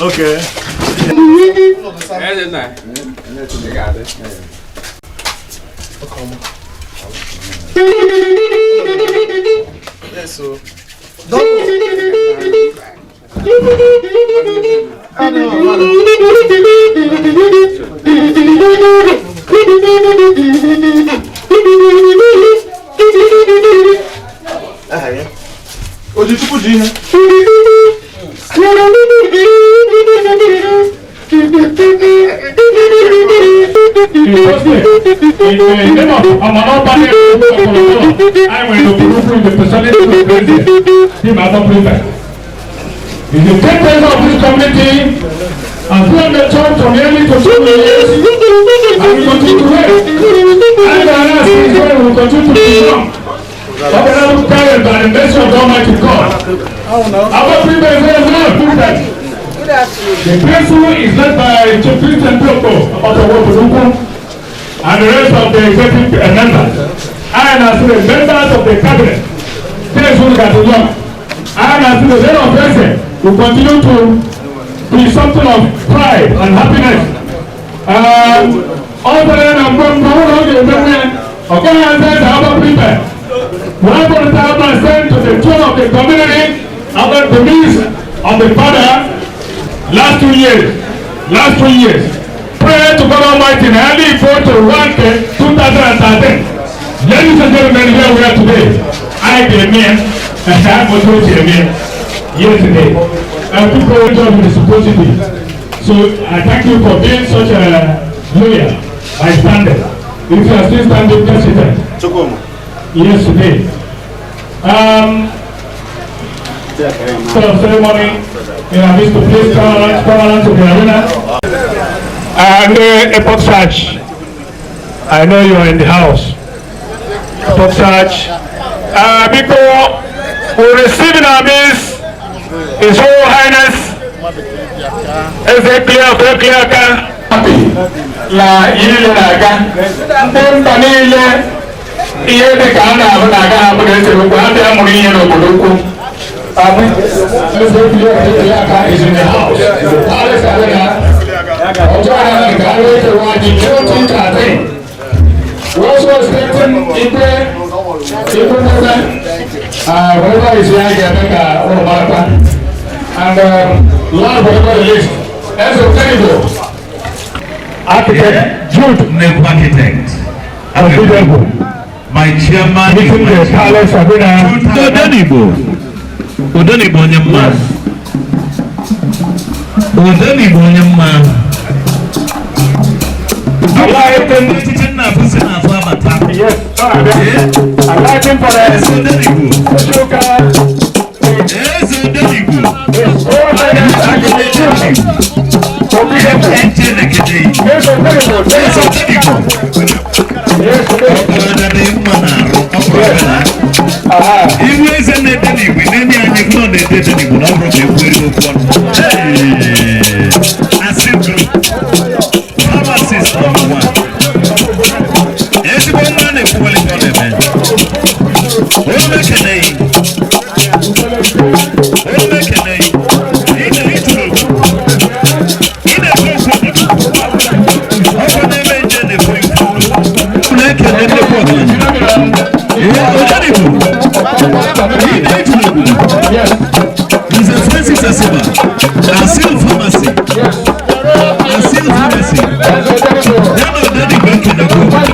Okay. Yes, so. Hoje tipo de, né? Is the president of this community and been the church for nearly 2 years and we continue to work. And the last is where we will continue to be strong. Honorable parents by the mercy of Almighty God. Our people is very well prudent. The principal is led by Chief Christian Toko of the Agbakwuruibe and the rest of the executive members. And as the members of the cabinet, those who got along. And as the head of president, we continue to be something of pride and happiness. All the land of God, organizers our people. We are going to have myself to the tune of the community about the needs of the Father last 2 years. Pray to God Almighty and early vote to 2013. Ladies and gentlemen, here we are today. I am and I was yesterday. People went on with the supposedly. So I thank you for being such a lawyer bystander. If you are still standing, just sit there. Yesterday. Ceremony in our midst to place come to the arena. And Epoch Search. I know you are in the house. Epoch Search. Because we're receiving our midst His Royal Highness Ezekiel La Ilaga Bontanile Iede Kana Naga Abudese Murino Buluku Ezekiel is in the house. The palace arena. Ojana Gare to Wadi Joti Kate. We also expecting Ibe whatever is here, I think and last but not least, as a technical architect, Jude Name Architect, my chairman is my palace arena. Odonibo Nyama. Yes, I'm waiting for the sugar. Pharmacy.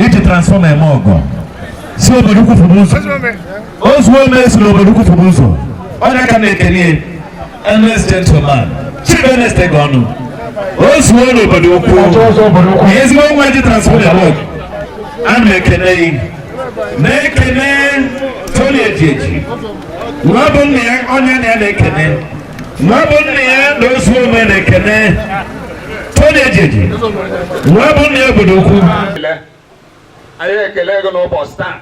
It transform a mogo. So Oboduku Fubuzo. Oswome is Oboduku Fubuzo. All I can make any honest gentleman. Chief honest Egonu. Oswome Oboduku. He is one way to transform a mogo. And make Tony Ejeji. Wabon the young onion and a canoe. Wabon the young those women a canoe. Tony Ejeji. Wabon the Oboduku. Aye kelego no Boston.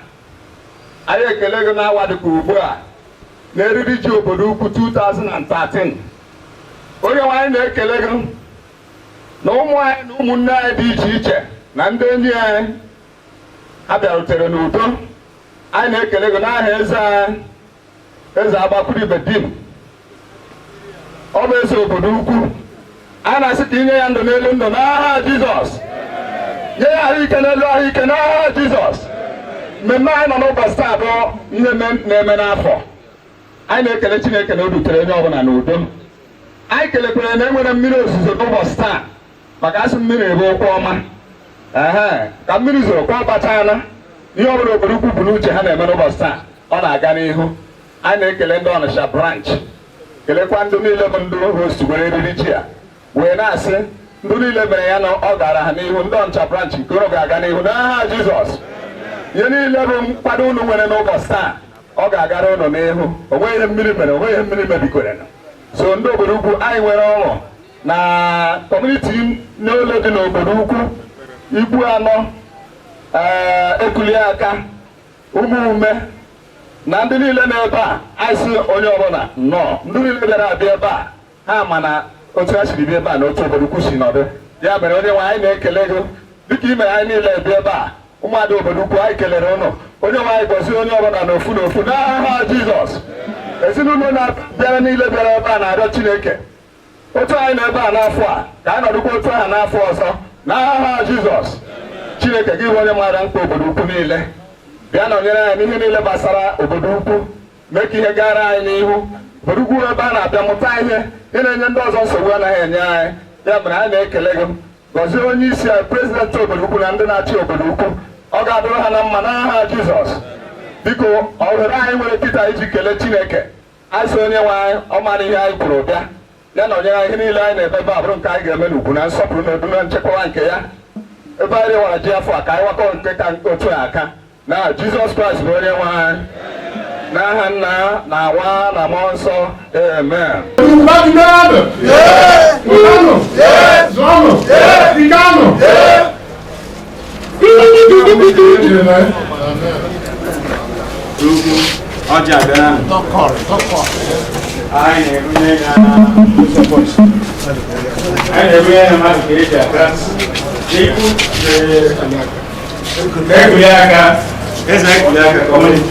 Aye kelego na Wadukubua. Nerudi ji Oboduku 2013. Onye nwanyị na-ekelego na ụmụ anyị na ụmụnne anyị dị iche iche na ndị enyi anyị abịarutere n'udo. Anyị na-ekelego n'aha eze Agbakwuruibe dim. Ọ bụ eze Oboduku. A na-asị ka inye ya ndụ n'elu ndụ n'aha Jizọs. Nye ya ahụike n'elu ahụike n'aha Jizọs. Mmemme anyị nọ n'ụbọchị taa bụ ihe na-eme n'afọ. Anyị na-ekele Chineke na o dutere onye ọbụla n'udo. Anyị kelekwara na enwere mmiri ozuzo n'ụbọchị taa maka asị mmiri ebe okwu ọma. Ka mmiri zoro kwa ọbachana ihe ọbụla Oboduku bụ n'uche ha na-eme n'ụbọchị taa ọ na-aga n'ihu. Anyị na-ekele ndị Ọnịsha branch, kelekwa ndị niile bụ ndị host gwere eriri ji ya wee na-asị ndị niile mere ya na ọ gara ha n'ihu. Ndị Ọnịsha branch nke unu ga-aga n'ihu n'aha Jizọs. Ihe niile bụ mkwado unu nwere n'ụbọchị taa ọ ga-agara unu n'ihu. Onweghị ihe mmiri mere, onweghị ihe mmiri mebikwere. So ndị Oboduku anyị nwere ọṅụ na kọmuniti n'ụlọ dị n'Oboduku Igbu Anọ, Ekuli Aka, Umume na ndị niile n'ebe a. Anyị sị onye ọbụla nnọọ. Ndị niile bịara abịa ebe a ha ma na otu ha siri bịa ebe a na otu Oboduku si nọdụ. Ya mere onye nwe anyị na-ekele gị dịka ime anyị niile bịa ebe a. Ụmụada Oboduku anyị kelere ụnụ. Onye nwe anyị gọzie onye ọbụla n'ofu n'ofu n'aha Jizọs. Ezinụlọ na-abịara niile bịara ebe a na-arịọ Chineke otu anyị na-ebe a n'afọ a ka anyị nọdụkwa otu aha n'afọ ọzọ n'aha Jizọs. Chineke gị bụ onye maara mkpa Oboduku niile. Bịa nọnyere anyị n'ihe niile gbasara Oboduku. Mee ka ihe gara anyị n'ihu. Oboduku ebe a na-abịa mụta ihe na-enye ndị ọzọ nsogbu anaghị enye anyị. Ya mere anyị na-ekele gị. Gọzie onye isi anyị prezidenti Oboduku na ndị na-achị Oboduku. Ọ ga-adụrụ ha na mma n'aha Jizọs. Biko ohere anyị nwere kịta iji kelee Chineke. Anyị sị onye nwe anyị ọ mara ihe anyị kwuru bịa. Ya na onyere ihe niile anyị na-ebe ebe a bụrụ nke anyị ga-eme n'ugwu na nsọpụrụ na odu na nchekwa nke ya. Ebe anyị rewara ji afọ a ka anyị wakọ nke ka otu aka na Jizọs Kraịst bụ onye nwe anyị. N'aha Nna na Nwa na Mmụọ Nsọ. Amen. Ọjà bẹ́ẹ̀ ayé ẹ̀rúnyẹ́ ya ayé ẹ̀rúnyẹ́ ya máa kéré jà kíláàsì ikú Ekuliaka. Essa é Ekuliaka, como ele.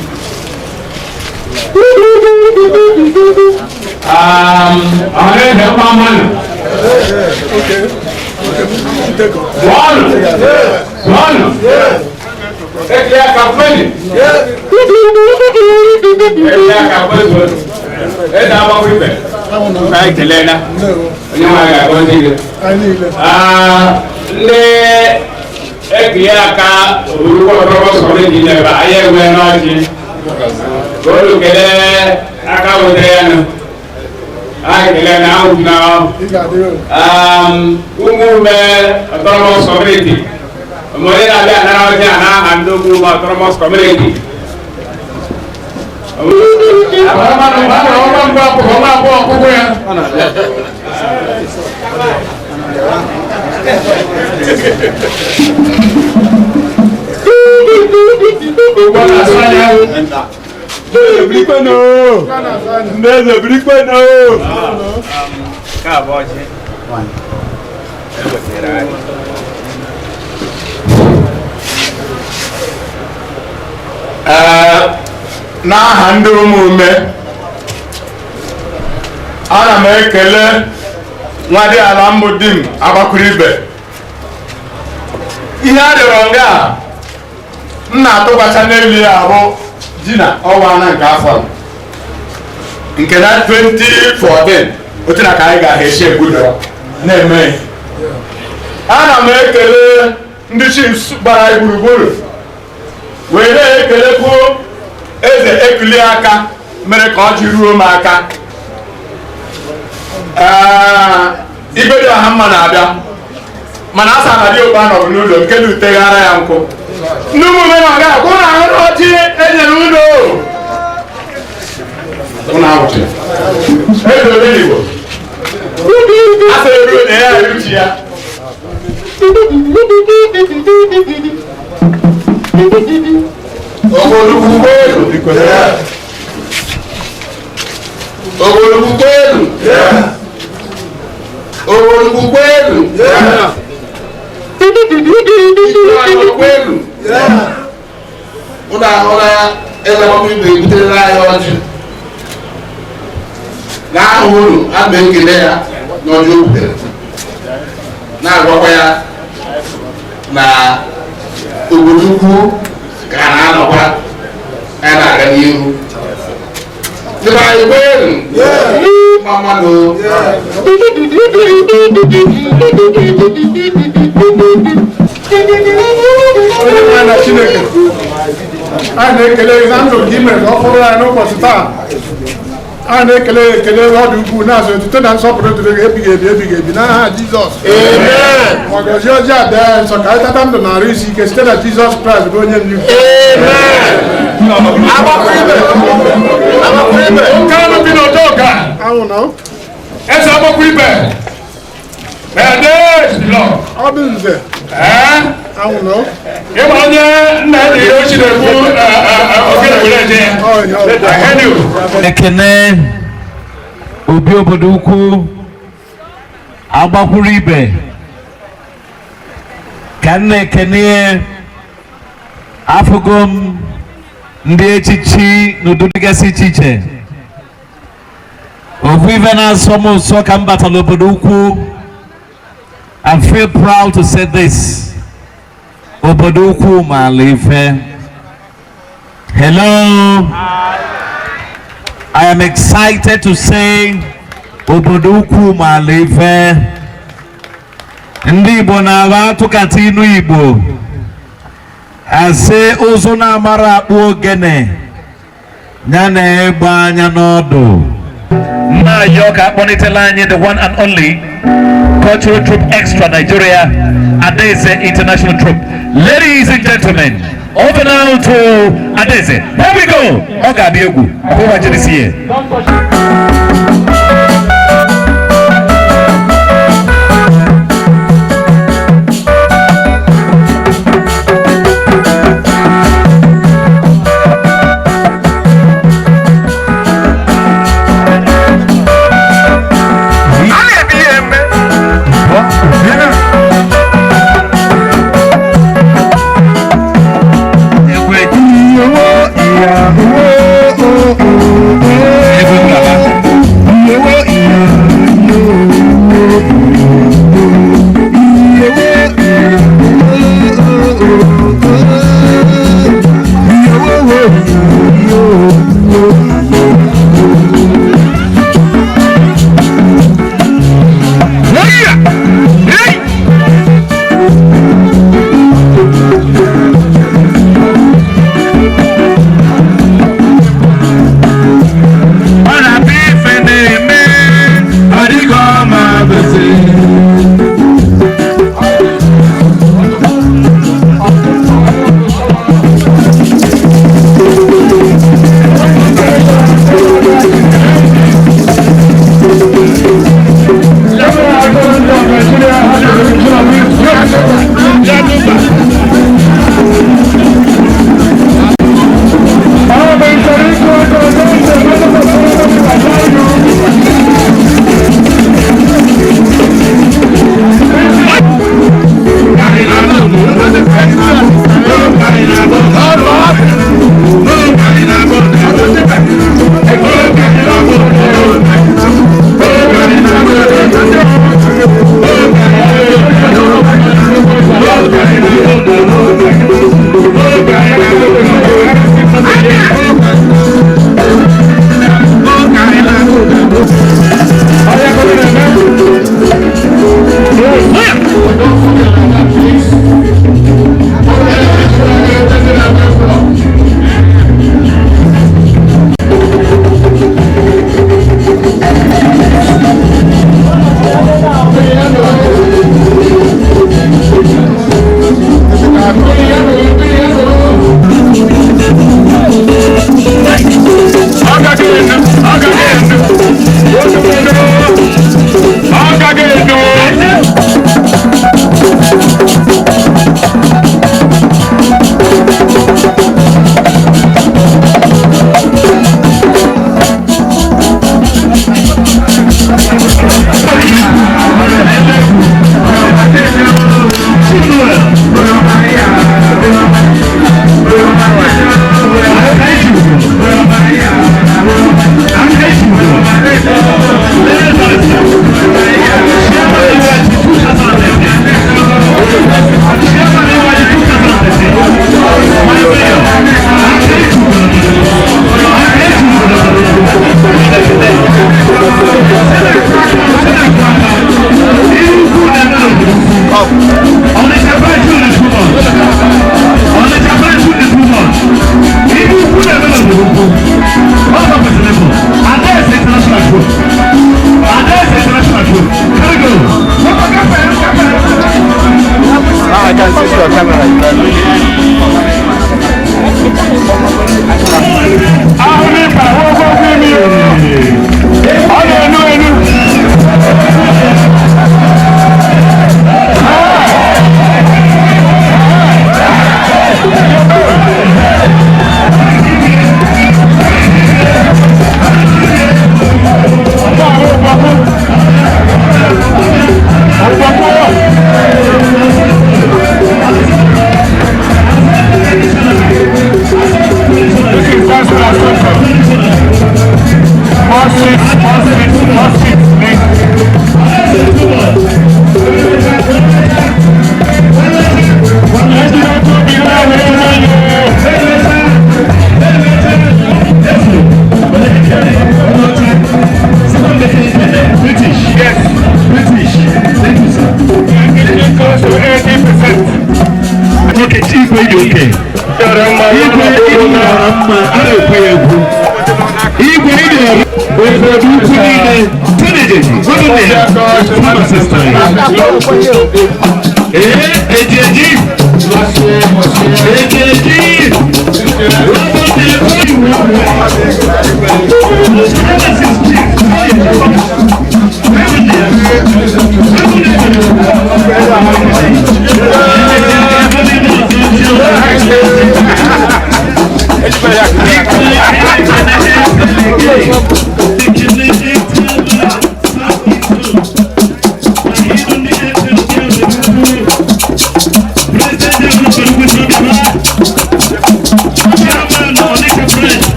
Olha, deu uma mano. Mano. Ekuliaka foi. Ekuliaka foi. É da Agbakwuruibe. Vai telena. Não vai conseguir. Le Ekuliaka uruko sobre dinero. Aye bueno. Golu kele akawudeyanu. Ai kele na una. Umume autonomous community. Mole na bia na oja na andogu autonomous community. N'aha ndị ụmụume ana m ekele nwadị ala mbụ di m Agbakwuruibe. Ihe a dịrọ nga m na-atụgbacha n'elu ya bụ ji na ọnwa na nke afọ nke na 2014 otu na ka anyị ga-echi ebudo na-eme. Ana m ekele ndị chiefs gbara gburugburu wee na-ekelekwu eze Ekuliaka mere ka ọ ji ruo m aka. Ibedo ọha mma na-abịa mana asa na dị ụkpa nọbụ n'ụlọ nke dị uteghara ya nkụ. Ndị ụmụme na ọga akwụ na ahụrụ ọchị enyere ụlọ ụlọ ahụchi eze obe Igbo asa eruo na ya eruchi ya. Ogolugbugbelu ụlọ ahụla eze Agbakwuruibe ebutere anyị ọjị n'aha unu. A na-ekele ya n'ọjị o butere na-agwakwa ya na obodo ukwu ka na-anọkwa a na-aga n'ihu. Ndị anyị kwenu mmadụ onye nwe na Chineke a na-ekele na ndụ gị mere ka ọ fụrụ ya n'ụbọchị taa. A na-ekele ekele ọ dị ukwuu na-azụ etuto na nsọpụrụ dịrị gị ebighị ebi n'aha Jizọs. Ọgọzi ọjọọ adịghị nsọ ka anyị tata ndụ na-arụ isi ike site na Jizọs Kraịst bụ onye ndu. Nke anụ bi n'Odoka anwụ na eze Agbakwuruibe ọ bụ nze anwụ na ịgba onye nna dị ochie na-ekwu ogene were eje ya. Ekene obi obodo ukwu Agbakwuruibe ka m na-ekene afụgo m ndị echichi n'udo dịgasị iche iche. Ofu ife na-asọ m ụsọ ka m batara obodo ukwu. I feel proud to say this. Obodo ukwu maala ife. Hello. I am excited to say obodo ukwu maala ife. Ndị Igbo na-aba atụkata inu Igbo asị ụzụ na-amara akpụ ogene ya na-egbe anya n'ọdụ. Nna York akpọnitela anyị the one and only cultural troop extra Nigeria Adeze International Troop. Ladies and gentlemen, over now to Adeze. Here we go. Oga Biegu. Who want to see it?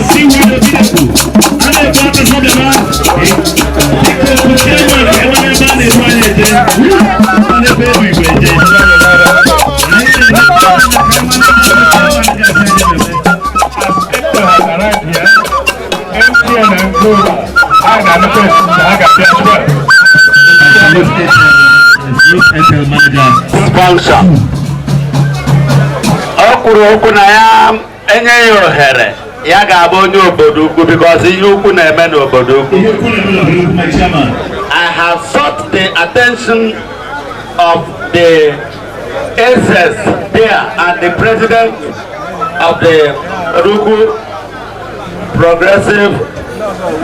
See what the Sponsor. Ọkwụrụ okwu na ya enye ya ohere ya ga-abụ onye obodo ukwu because ihe ukwu na-eme n'obodo ukwu. I have sought the attention of the SS there and the president of the Ruku Progressive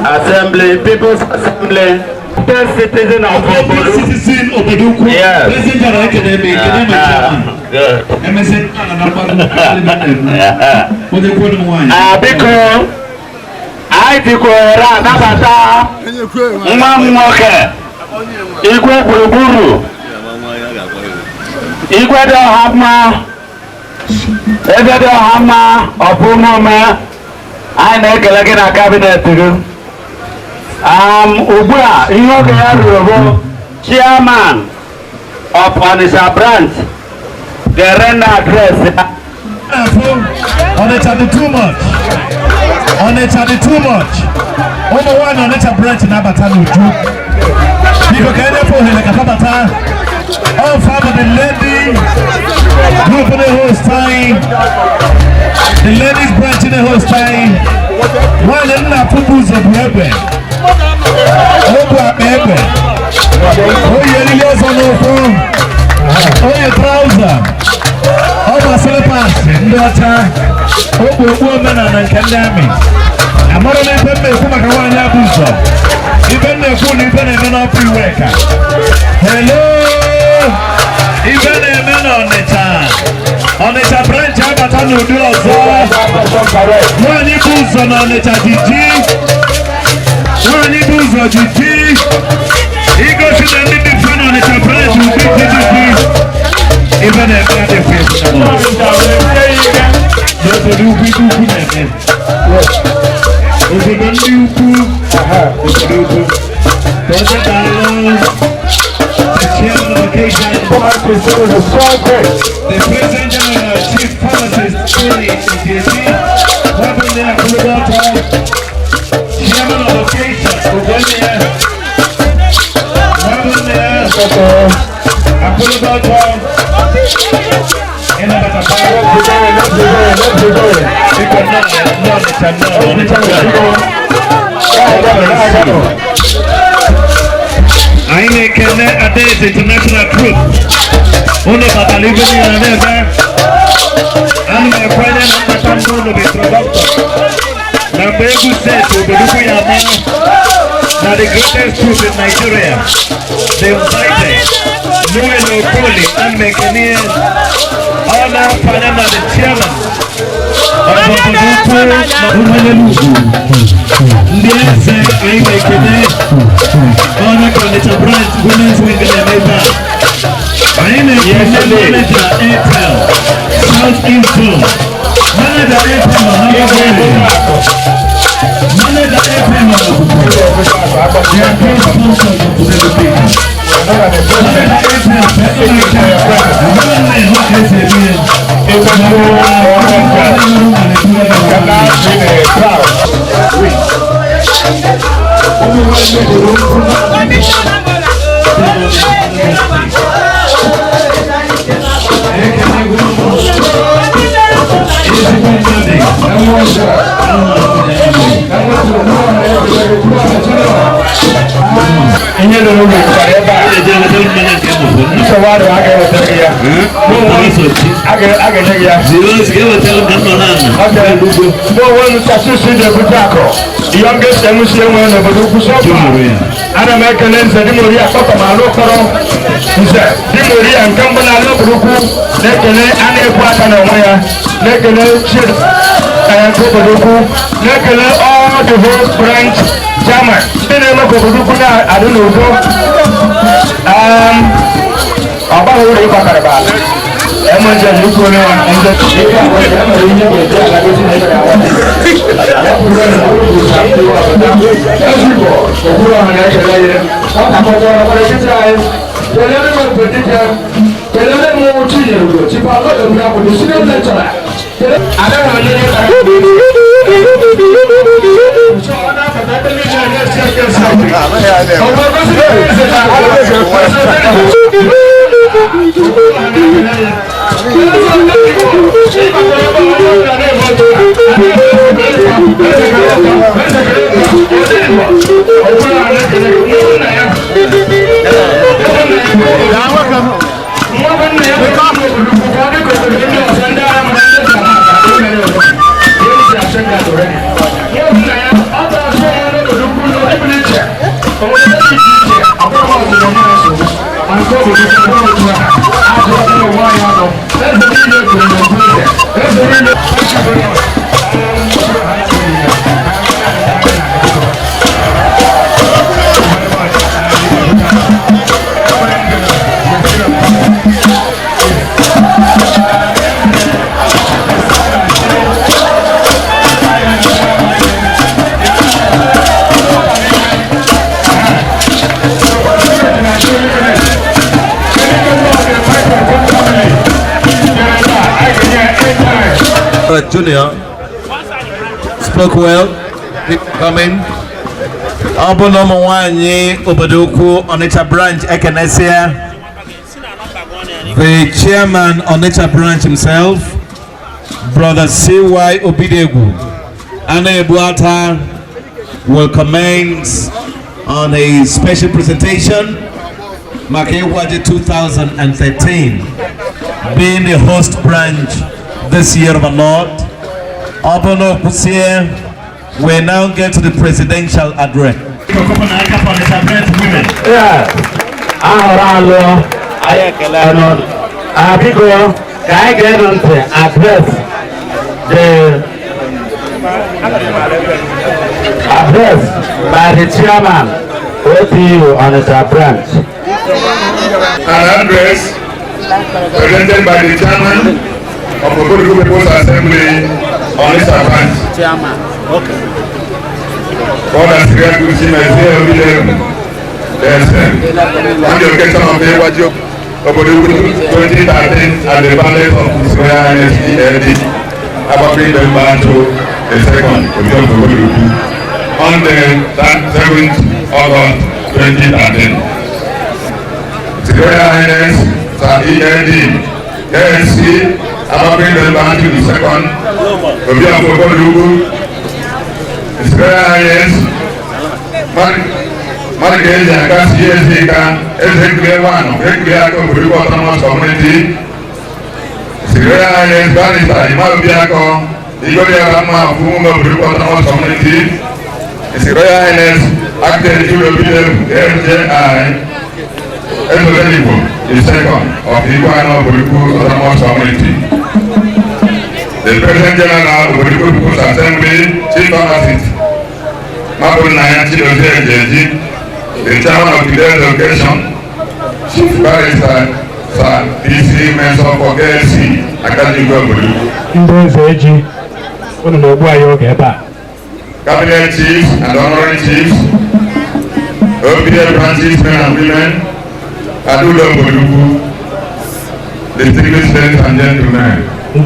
Assembly, People's Assembly, the citizen of Oboduku. Yes. Good. Because I declare Nabata Mwamoke Igwe Buruburu Igwe do Hama Ebe do Hama Opumome I na-ekele na cabinet gị. Ugbua ihe oge ya ruru chairman of Onitsha branch ga-render address. Onitsha dị too much. Onitsha dị too much. Ụmụ nwaanyị Onitsha branch na-abata n'uju. Biko ka enye fo ohere ka fabata. All five of the ladies group in the host time. The ladies branch in the host time. Nwaanyị nna pupu ụzọ bụ ebe. Obu akpa ebe. Oyi eriri ọzọ n'ụkwụ. Oyi trouser. Ọgba slippers ndị ọcha. Okpu okpu omenala nke ndị amị. Amara na ife mmekwu maka nwaanyị abụ ụzọ. Ife mmekwu na ife na-eme n'ọpụ iwe ka. Hello! Ife na-eme n'Ọnịcha. Onitsha branch abata n'ụdị ọzọ. Nwaanyị bụ ụzọ n'Ọnịcha jiji. Nwaanyị bụ ụzọ jiji. Igosi na ndị dị mfe n'Ọnịcha branch ụdị jiji. Ife na-eme adịghị efu. N'obodo ugwu ikwu na-eme. Obodo ndị ukwu. Obodo ukwu. Tọ́jú dàlọ́. The chairman of occasion. The president general chief pharmacist Tony Ejeti. Welcome there, Kulubato. Chairman of occasion. Welcome there. Kulubato. I make a day's international trip. Uno para live in the I'm my friend and my son to be productive. Now, Begu said to the Lukuyama, now the greatest troop in Nigeria. They invited Noel Okoli and Mekanian, Honor Panama, the chairman of Oboduku, yes, I make it. Honor Onitsha branch, women's wing in America. I make it manager Airtel, South Info. Manager Airtel, Manager Airtel, they are great sponsors of the people. The youngest MC when the Baduku and American said, Dimoria, Papa Malokoro, he said, Dimoria and Kambana Lokuku, Lekene, and a Quatana Waya, Lekene, Chip, and Kobaduku, Lekene, all the whole branch, German. The name of Kobaduku, I don't know. About who they talk about. Edmund and Luke and the Junior spoke well. Coming. Obo number 1 Obodoku Onitsha branch Ekenesia. The chairman Onitsha branch himself, Brother C.Y. Obidegu Anne Buata, will commence on a special presentation Makewaji 2013, being the host branch this year of the Lord. Obono Kusie, we now get to the presidential address. Yeah. Can I get on to address by the chairman OPU on the branch? An address presented by the chairman of the Agbakwuruibe People's Assembly on this branch. Chairman. Okay. God has created to see my dear on the occasion of the Agbakwuruibe 2013 at the Palace of His Royal Highness ELD Agbakwuruibe Mbachu II on the 7th August 2013. His Royal Highness Sir ELD KSC Agbakwuruibe Mbachu II will be of Agbakwuruibe. His Royal Highness Marquez and Cassieka, Executive One of Agbakwuruibe Autonomous Community. His Royal Highness Barrister Imalubiako, Igolia Rama of Agbakwuruibe Autonomous Community. His Royal Highness Acting Jubilee FJI, Ezolenibo, the second of Agbakwuruibe Autonomous Community. The President General of the People's Assembly, Chief Pharmacist, Mabul Nayan Chidozie, the Chairman of today's occasion, Chief Barrister, Sir PC Menson for KSC, Academy Cabinet Chiefs and Honorary Chiefs, OPA branches, men and women, Adulo Bodugu, distinguished ladies and gentlemen. With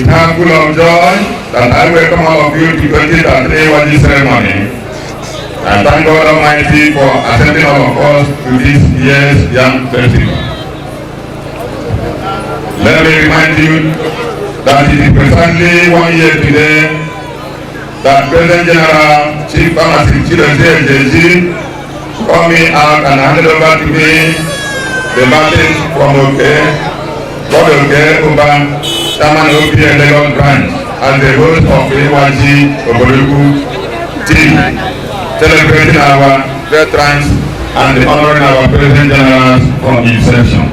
heart full of joy that I welcome all of you to 2013 Waji ceremony. I thank God Almighty for accepting all of us to this year's young festival. Let me remind you that it is precisely 1 year today that President General Chief Pharmacist Chidozie called me out and handed over to me the baton from God Oba, Chairman OPA Lagos branch, as the host of the AYG Agbakwuruibe team, celebrating our veterans and honoring our President General from inception.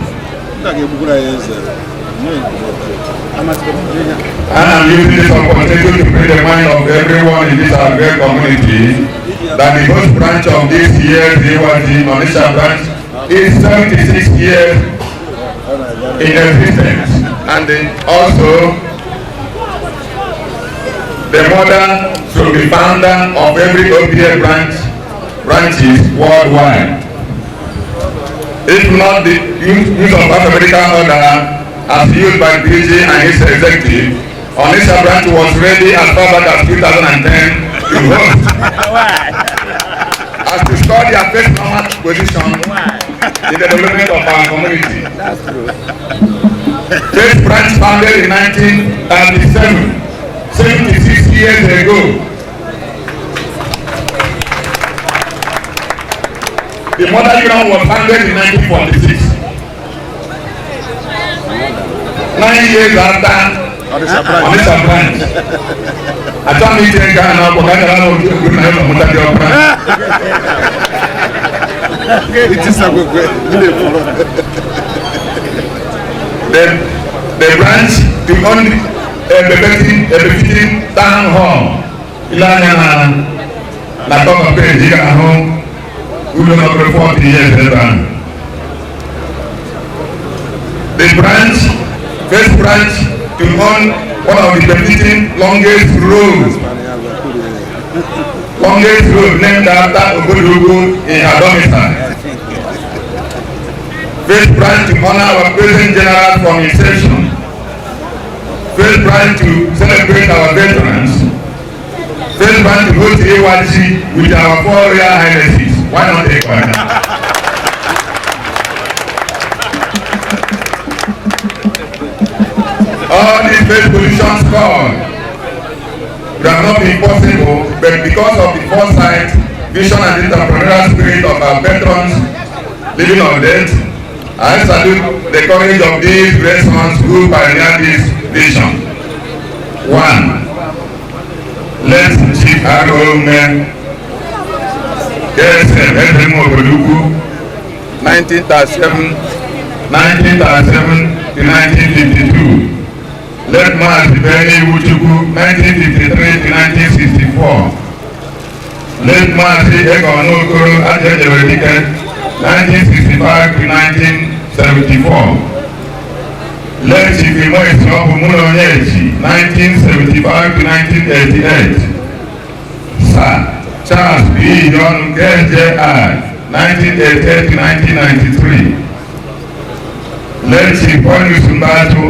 And I'm using this opportunity to bring the mind of everyone in this great community that the host branch of this year's AYG Onitsha branch is 76 years in existence, and also the mother to the founder of every OPA branches worldwide. if not the use of alphabetical order as used by DG and his executive, Onitsha branch was ready as far back as 2010 to host as to score their first normal position in the development of our community. First branch founded in 1937, 76 years ago. The mother union was founded in 1946. 9 years after Onitsha branch. I don't need to go now, but I don't know it is a good the branch to only befitting town hall. Ilana na talk of page home. We don't know 40 years later. The branch, first branch to own one of the competing longest roads named after Agbakwuruibe in her domicile. First branch to honor our President General from inception. First branch to celebrate our veterans. First branch to host AYC with our 4 Royal Highnesses. Why not take one? All these first positions scored would have not been possible, but because of the foresight, vision and entrepreneurial spirit of our veterans living or dead, I salute the courage of these great sons who pioneered this vision. 1. Let Chief Agbakwuruibe KSM Edmund 1937 to 1952. Let Mazi Benny Wuchuku 1953 to 1964. Let Mazi Egon Okoro Ajejewerike 1965 to 1974. Let Chief Imoesiobu Mulonyechi 1975 to 1988. Sir Charles B. John KJI 1988 to 1993. Let Chief Mbachu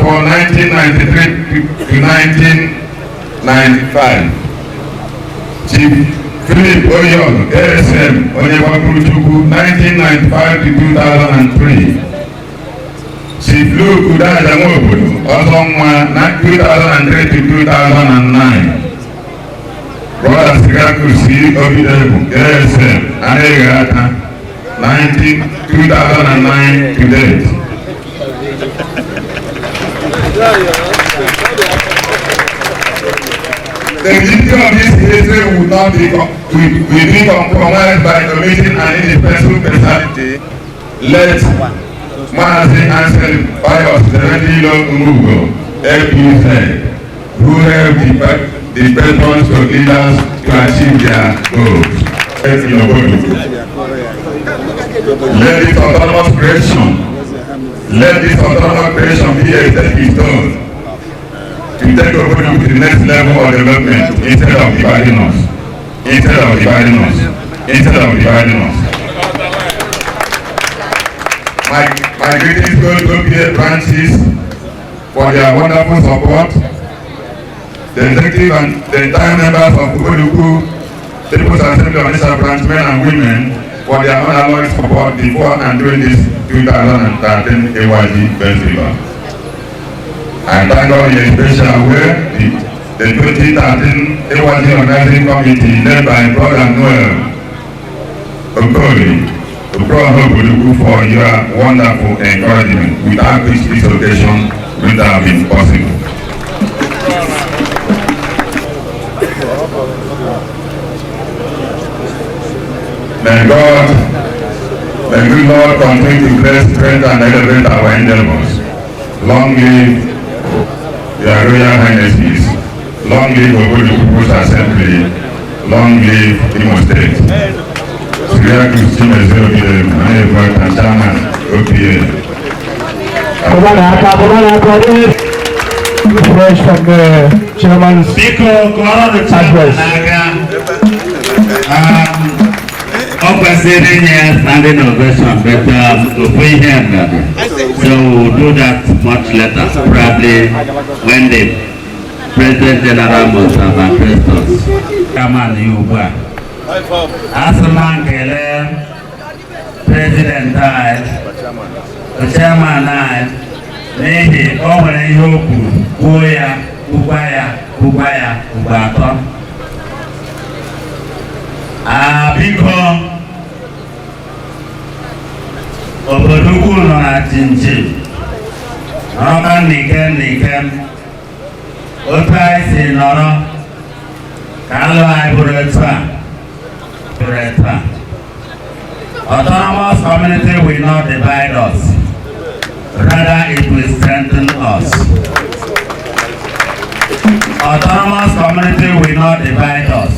for 1993 to 1995. Chief Philip Oyon KSM Agbakwuruibe 1995 to 2003. Chief Luke Udajamobodo Osonwa 2003 to 2009. Brother Sirakusi Obidebu KSM Anegata 2009 to date. The victim of this history would not be compromised by omitting an indispensable personality. Let Mazi Ansel Pius Serendilo Umugo, FUZ, who helped the patrons of leaders to achieve their goals. Let this autonomous creation be a stepping stone to take Agbakwuruibe to the next level of development instead of dividing us. My greetings go to the branches for their wonderful support. The executive and the entire members of Agbakwuruibe People's Assembly of Onitsha branch, men and women, for their unalloyed support before and during this 2013 AYG festival. I thank God in a special way the 2013 AYG organizing committee led by Brother Noel Okoli to Agbakwuruibe for your wonderful encouragement, without which this occasion would have been possible. May the good Lord continue to bless, strength, and elevate our endeavors. Long live your Royal Highnesses. Long live Agbakwuruibe People's Assembly. Long live Imo State. Siriakus Chimezie and Chairman OPA. Fresh from the chairman's address. Opposite here standing ovation, but we hear that. So we'll do that much later, probably when the President General must have addressed us. Come on, you back. As a man, President died, the chairman died, maybe over a yoku, Kubaya, Kubato. Because Oboduku no na Chinchi, Roman Niken, Otai Sinoro, Kalo Ibureta. Autonomous community will not divide us, rather it will strengthen us. Autonomous community will not divide us.